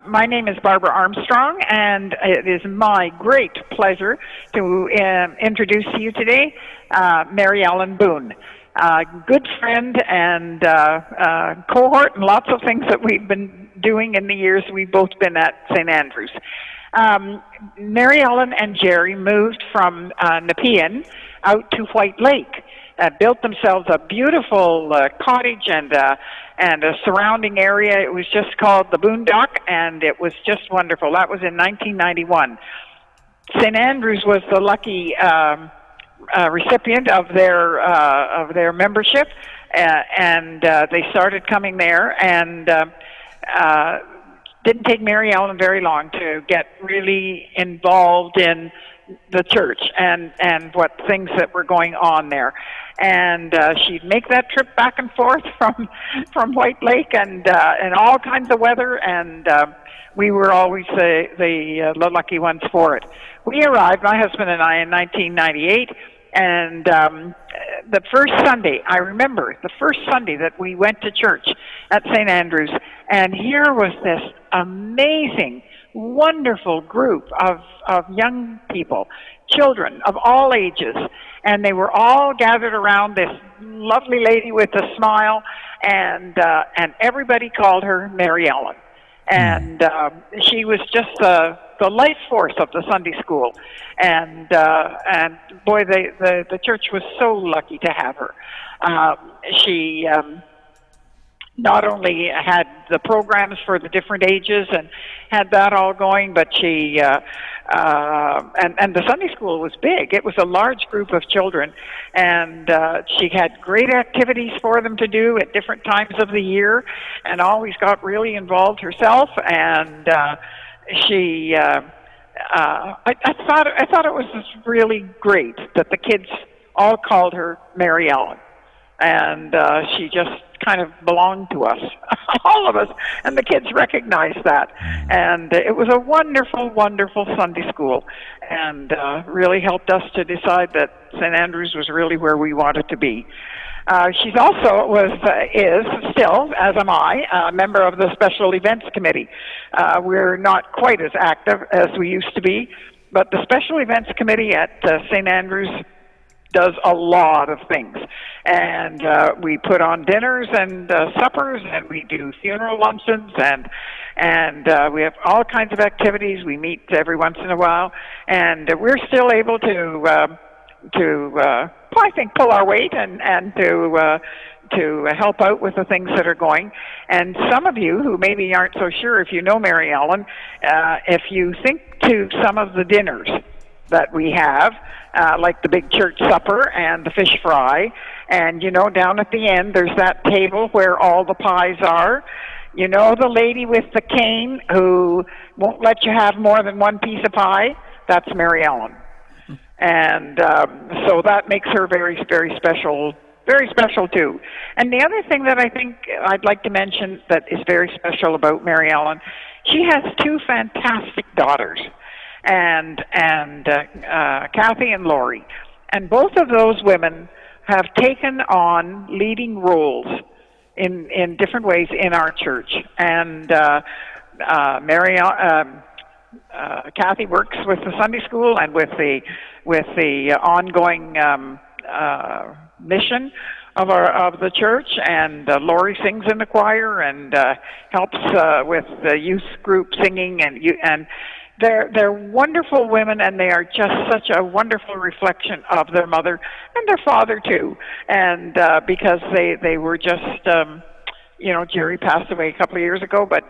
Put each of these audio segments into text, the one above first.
My name is Barbara Armstrong, and it is my great pleasure to introduce to you today Mary Ellen Boon, good friend and cohort, and lots of things that we've been doing in the years we've both been at St. Andrews. Mary Ellen and Jerry moved from Nepean out to White Lake, built themselves a beautiful cottage and a surrounding area. It was just called the Boondock, and it was just wonderful. That was in 1991. St. Andrews was the lucky recipient of their membership, and they started coming there, and didn't take Mary Ellen very long to get really involved in the church and what things that were going on there. And she'd make that trip back and forth from White Lake and all kinds of weather, and we were always the lucky ones for it. We arrived, my husband and I, in 1998, and the first Sunday, I remember the first Sunday that we went to church at St. Andrews, and here was this amazing, wonderful group of young people, children of all ages, and they were all gathered around this lovely lady with a smile, and everybody called her Mary Ellen. And she was just the life force of the Sunday school, and boy, the church was so lucky to have her. She not only had the programs for the different ages and had that all going, but she and the Sunday school was big. It was a large group of children, and she had great activities for them to do at different times of the year, and always got really involved herself. And she, I thought it was just really great that the kids all called her Mary Ellen, and she just kind of belonged to us, all of us, and the kids recognized that. And it was a wonderful, wonderful Sunday school, and really helped us to decide that St. Andrews was really where we wanted to be. She's also is still, as am I, a member of the Special Events Committee. We're not quite as active as we used to be, but the Special Events Committee at St. Andrews does a lot of things, and we put on dinners and suppers, and we do funeral luncheons, and we have all kinds of activities. We meet every once in a while, and we're still able to I think, pull our weight and to help out with the things that are going. And some of you who maybe aren't so sure if you know Mary Ellen, if you think to some of the dinners that we have, like the big church supper and the fish fry, and down at the end there's that table where all the pies are. The lady with the cane who won't let you have more than one piece of pie? That's Mary Ellen. And so that makes her very, very special too. And the other thing that I think I'd like to mention that is very special about Mary Ellen, she has two fantastic daughters, and Kathy and Lori, and both of those women have taken on leading roles in different ways in our church. And Kathy works with the Sunday school and with the ongoing mission of the church, and Lori sings in the choir and helps with the youth group singing, and they're wonderful women, and they are just such a wonderful reflection of their mother and their father too. And because they were just Jerry passed away a couple of years ago, but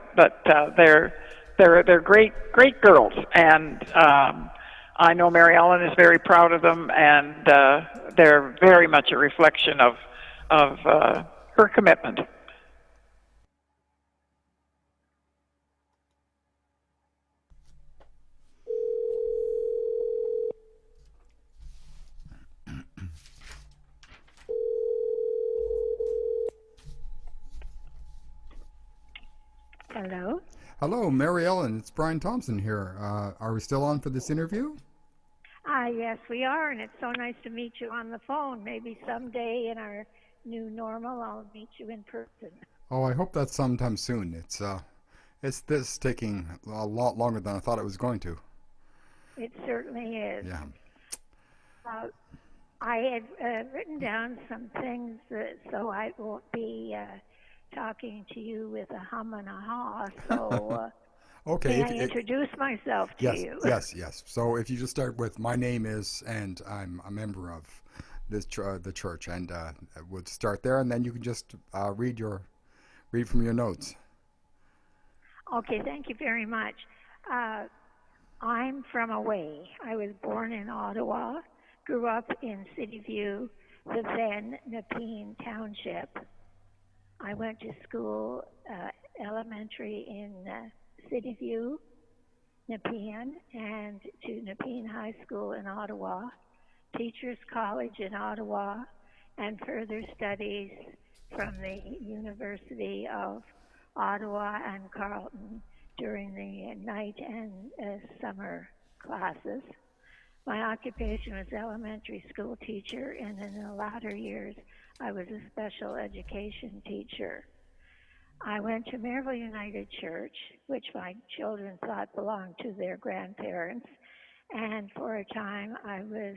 they're great girls, and I know Mary Ellen is very proud of them, and they're very much a reflection of her commitment. Hello? Hello, Mary Ellen. It's Brian Thompson here. Are we still on for this interview? Yes, we are, and it's so nice to meet you on the phone. Maybe someday in our new normal, I'll meet you in person. Oh, I hope that's sometime soon. It's this taking a lot longer than I thought it was going to. It certainly is. Yeah. Uh, I had written down some things so I won't be talking to you with a hum and a haw. So Okay. may I introduce myself to Yes, you? yes. So if you just start with my name is, and I'm a member of the church, and we'll start there, and then you can just read from your notes. Okay, thank you very much. Uh, I'm from away. I was born in Ottawa, grew up in City View, the then Nepean Township. I went to school, elementary in City View, Nepean, and to Nepean High School in Ottawa, Teachers College in Ottawa, and further studies from the University of Ottawa and Carleton during the night and summer classes. My occupation was elementary school teacher, and in the latter years, I was a special education teacher. I went to Maryville United Church, which my children thought belonged to their grandparents, and for a time I was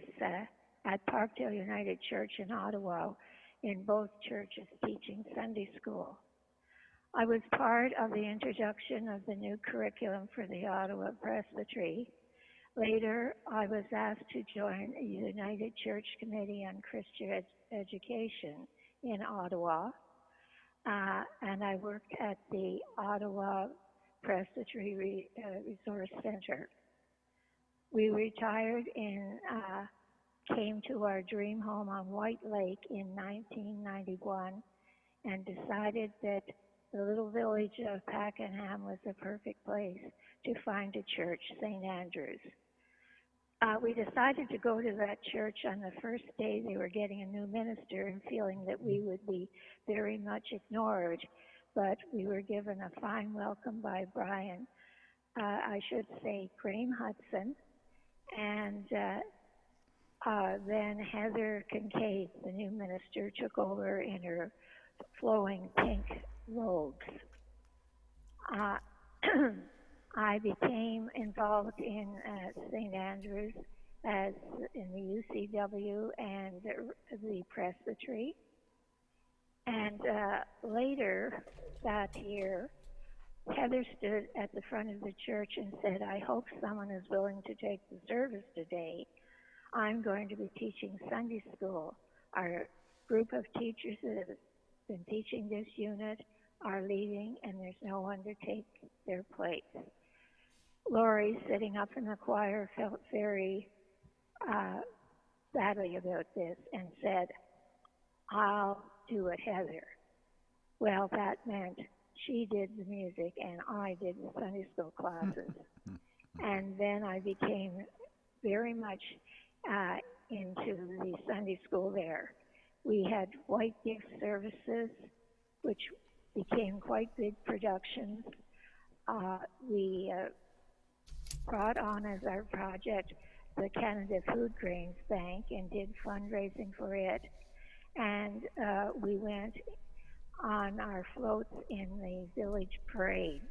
at Parkdale United Church in Ottawa, in both churches teaching Sunday school. I was part of the introduction of the new curriculum for the Ottawa Presbytery. Later, I was asked to join a United Church Committee on Christian Education in Ottawa, and I worked at the Ottawa Presbytery Resource Center. We retired came to our dream home on White Lake in 1991 and decided that the little village of Pakenham was the perfect place to find a church, St. Andrew's. We decided to go to that church on the first day they were getting a new minister and feeling that we would be very much ignored, but we were given a fine welcome by Brian, I should say Graham Hudson, and then Heather Kincaid, the new minister, took over in her flowing pink robes. I became involved in St. Andrews as in the UCW and the Presbytery. And later that year, Heather stood at the front of the church and said, I hope someone is willing to take the service today. I'm going to be teaching Sunday school. Our group of teachers that have been teaching this unit are leaving, and there's no one to take their place. Lori, sitting up in the choir, felt very badly about this and said, I'll do it, Heather. Well, that meant she did the music and I did the Sunday school classes. And then I became very much into the Sunday school there. We had white gift services, which became quite big productions. We brought on as our project the Canada Food Grains Bank and did fundraising for it. And we went on our floats in the village parade.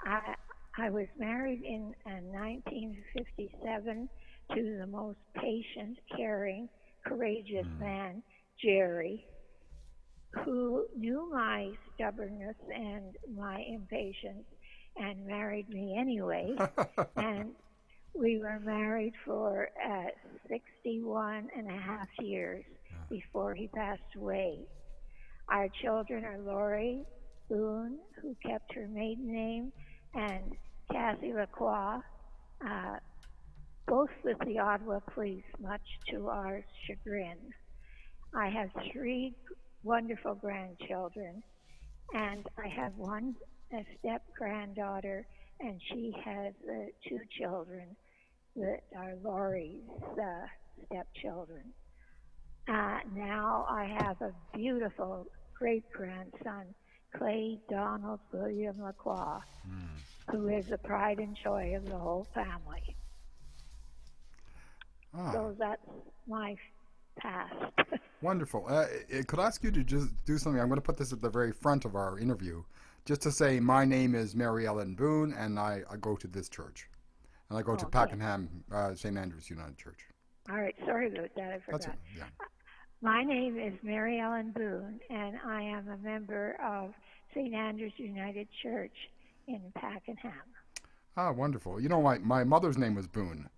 I was married in 1957 to the most patient, caring, courageous man, Jerry, who knew my stubbornness and my impatience and married me anyway. And we were married for 61 and a half years before he passed away. Our children are Lori Boon, who kept her maiden name, and Kathy Lacroix, both with the Ottawa Police, much to our chagrin. I have 3 wonderful grandchildren, and I have a step-granddaughter, and she has 2 children that are Lori's stepchildren. Now I have a beautiful great-grandson, Clay Donald William Lacroix, who is the pride and joy of the whole family. So that's my past. Wonderful. Could I ask you to just do something? I'm going to put this at the very front of our interview, just to say my name is Mary Ellen Boon, and I go to this church, and I go to Okay. Pakenham St. Andrew's United Church. All right. Sorry about that. I That's forgot. yeah. My name is Mary Ellen Boone, and I am a member of St. Andrew's United Church in Pakenham. Ah, wonderful. You know, my mother's name was Boone.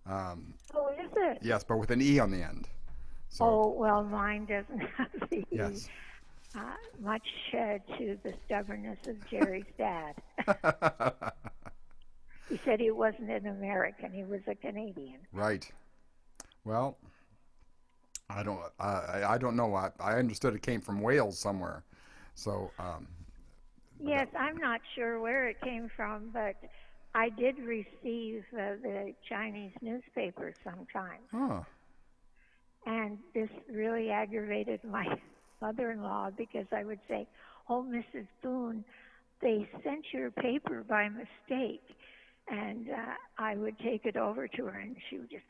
Um, Oh, is it? yes, but with an E on the end. So Oh, well, mine doesn't have the E. yes. Much to the stubbornness of Jerry's dad. He said he wasn't an American; he was a Canadian. Right. Well, I don't know. I understood it came from Wales somewhere. So Yes, I'm not sure where it came from, but I did receive the Chinese newspaper sometimes. oh, And this really aggravated my mother-in-law because I would say, "Oh, Mrs. Boone, they sent your paper by mistake." And I would take it over to her, and she would just,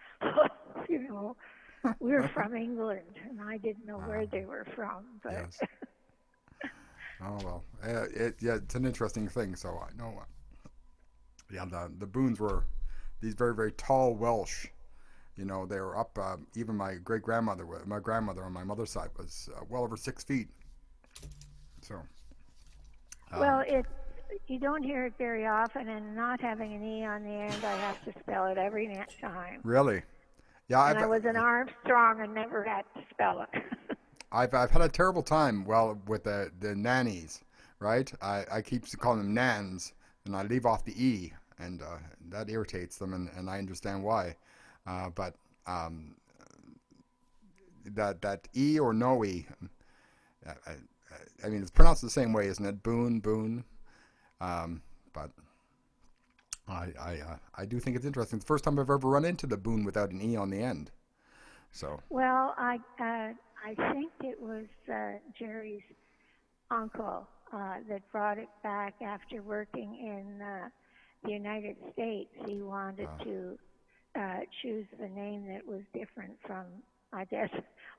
you know, we're from England, and I didn't know where they were from. But yes. Oh well, yeah, it's an interesting thing. So I know, yeah, the Boones were these very very tall Welsh. You know, they were up. Even my grandmother on my mother's side was well over 6 feet. So. well, you don't hear it very often, and not having an E on the end, I have to spell it every time. Really? Yeah, And I was an Armstrong and never had to spell it. I've had a terrible time. Well, with the nannies, right? I keep calling them nans, and I leave off the E, and that irritates them, and I understand why. But that E or no E, I, I mean, it's pronounced the same way, isn't it? Boon, Boon. But I do think it's interesting. It's the first time I've ever run into the Boon without an E on the end. So. Well, I think it was Jerry's uncle that brought it back after working in the United States. He wanted to choose the name that was different from, I guess,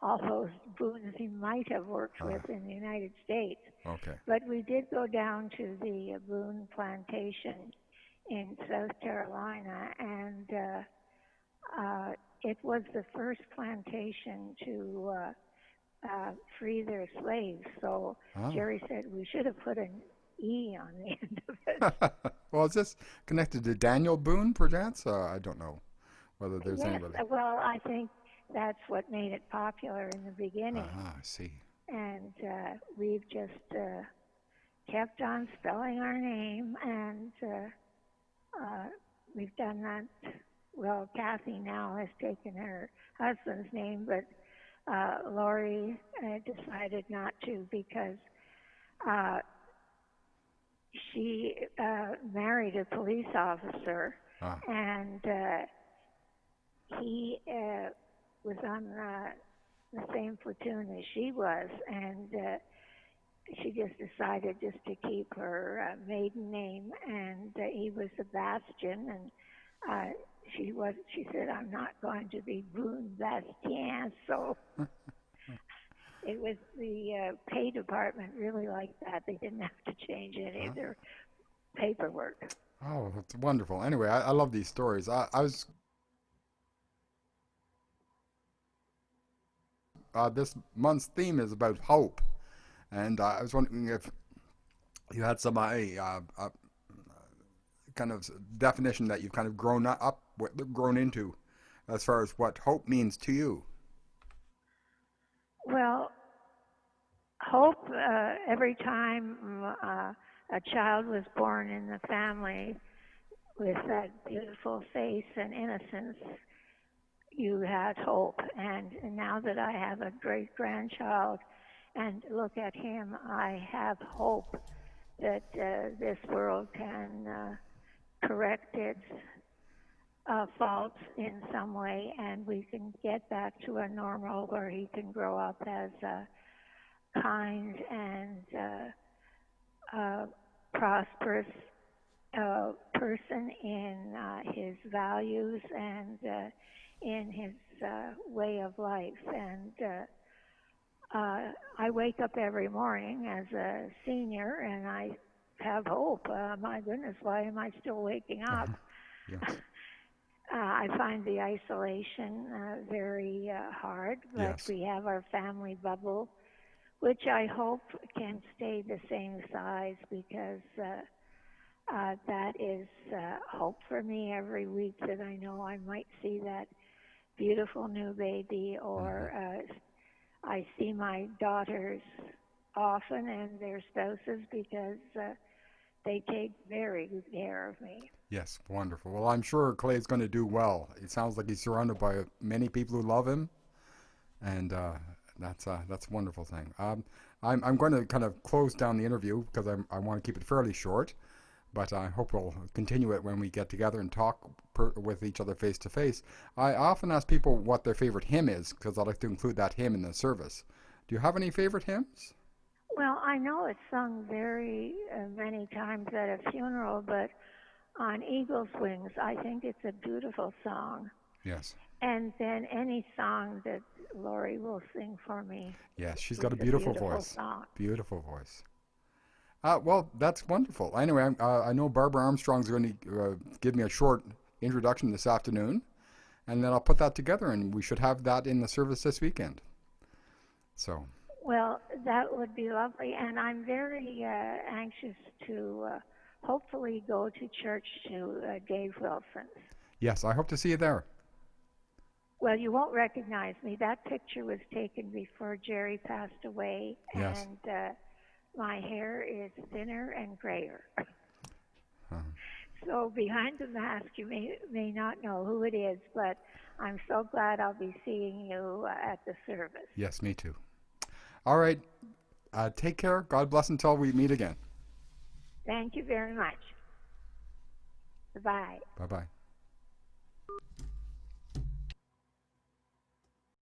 all those Boones he might have worked with in the United States. Okay. But we did go down to the Boone plantation in South Carolina, and it was the first plantation to free their slaves. So Jerry said we should have put an E on the end of it. Well, is this connected to Daniel Boone, perchance? I don't know whether there's Yes, anybody. well, I think that's what made it popular in the beginning. I see. And we've just kept on spelling our name, and we've done that. Well, Kathy now has taken her husband's name, but Lori decided not to because she married a police officer, and he was on the same platoon as she was, and she just decided just to keep her maiden name, and he was Sebastian, and she said, "I'm not going to be Boone Bastien," so it was the pay department really liked that. They didn't have to change any of their paperwork. Oh, that's wonderful. Anyway, I love these stories. I was this month's theme is about hope, and I was wondering if you had some kind of definition that you've kind of grown into, as far as what hope means to you. Well, hope every time a child was born in the family with that beautiful face and innocence, you had hope. And now that I have a great grandchild and look at him, I have hope that this world can correct its faults in some way, and we can get back to a normal where he can grow up as a kind and prosperous person in his values and in his way of life. And I wake up every morning as a senior, and I have hope. My goodness, why am I still waking up? Yes. I find the isolation very hard, but Yes. we have our family bubble, which I hope can stay the same size, because that is hope for me every week, that I know I might see that beautiful new baby, or I see my daughters often and their spouses, because they take very good care of me. Yes, wonderful. Well, I'm sure Clay's going to do well. It sounds like he's surrounded by many people who love him, and that's a wonderful thing. I'm going to kind of close down the interview because I want to keep it fairly short, but I hope we'll continue it when we get together and talk with each other face to face. I often ask people what their favorite hymn is, because I like to include that hymn in the service. Do you have any favorite hymns? Well, I know it's sung very many times at a funeral, but on Eagle's Wings, I think it's a beautiful song. Yes. And then any song that Lori will sing for me. Yes, she's got a beautiful voice. Song. Beautiful voice. Well, that's wonderful. Anyway, I know Barbara Armstrong's going to give me a short introduction this afternoon, and then I'll put that together, and we should have that in the service this weekend. So. Well, that would be lovely, and I'm very anxious to hopefully go to church to Dave Wilson's. Yes, I hope to see you there. Well, you won't recognize me. That picture was taken before Jerry passed away, yes. And my hair is thinner and grayer. So behind the mask, you may not know who it is, but I'm so glad I'll be seeing you at the service. Yes, me too. All right. Take care. God bless until we meet again. Thank you very much. Bye-bye. Bye-bye.